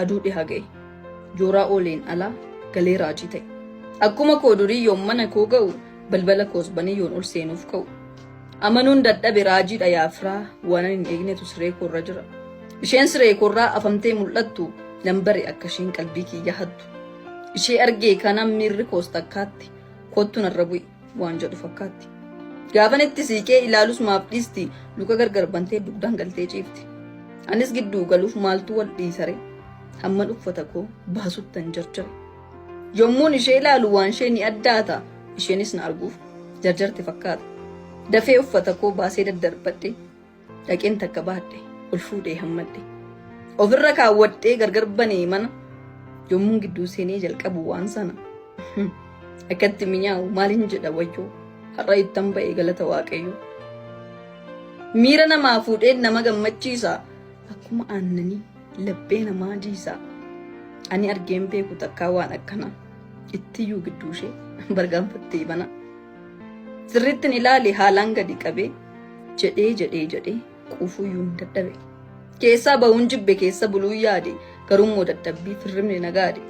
aduu dhihaa ga'e. Jooraa ooleen alaa galee raajii ta'e. Akkuma koo durii yoom mana koo ga'u balbala koos banee yoon ol seenuuf ka'u. Amanuun dadhabe raajiidha yaafiraa waan hin eegnetu siree koorra jira. Isheen siree koorraa afamtee mul'attu nan bare akka isheen qalbii kiyya hattu. Ishee argee kanaan miirri koos takkaatti kottu narra bu'e waan jedhu fakkaatti. Gaafan itti siiqee ilaalus maaf dhiisti luka gargar bantee dugdaan galtee ciifti. Anis gidduu galuuf maaltu wal dhiisare hamman uffata koo baasuttan jarjare. Yommuun ishee ilaalu waan ishee ni addaata isheenis na arguuf jarjarte fakkaata. Dafee uffata koo baasee daddarbadhe dhaqeen takka baadhe ol fuudhee hammadhe. Ofirra kaawwadhee gargar banee mana yommuun gidduu seenee jalqabu waan sana. Akkatti mi'aawu maaliin jedha wayyoo har'a ittan ba'ee galata waaqayyoo. Miira namaa fuudhee nama gammachiisa akkuma aannanii labbee namaa jiisa. Ani argeen beeku takkaa waan akkana ittiyyuu gidduu ishee bargaanfattee bana. Sirrittin ilaale haalaan gadi qabee jedhee quufuyyuu hin dadhabe. Keessaa bahuun jibbe keessa buluu yaade garummoo dadhabbii firrimni nagaade.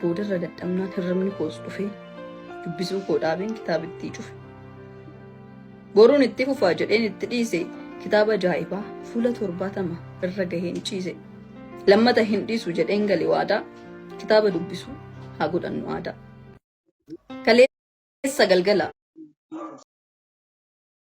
Boodarra dadhabnaan hirribni koos dhufee dubbisuu koo dhaabeen kitaabittii cufe. Boruun itti fufaa jedheen itti dhiise kitaaba ajaa'ibaa fuula 70 irra gaheen ciise. Lammata hin dhiisu jedheen gale waadaa kitaaba dubbisuu haa godhannu aadaa. Kaleessa galgala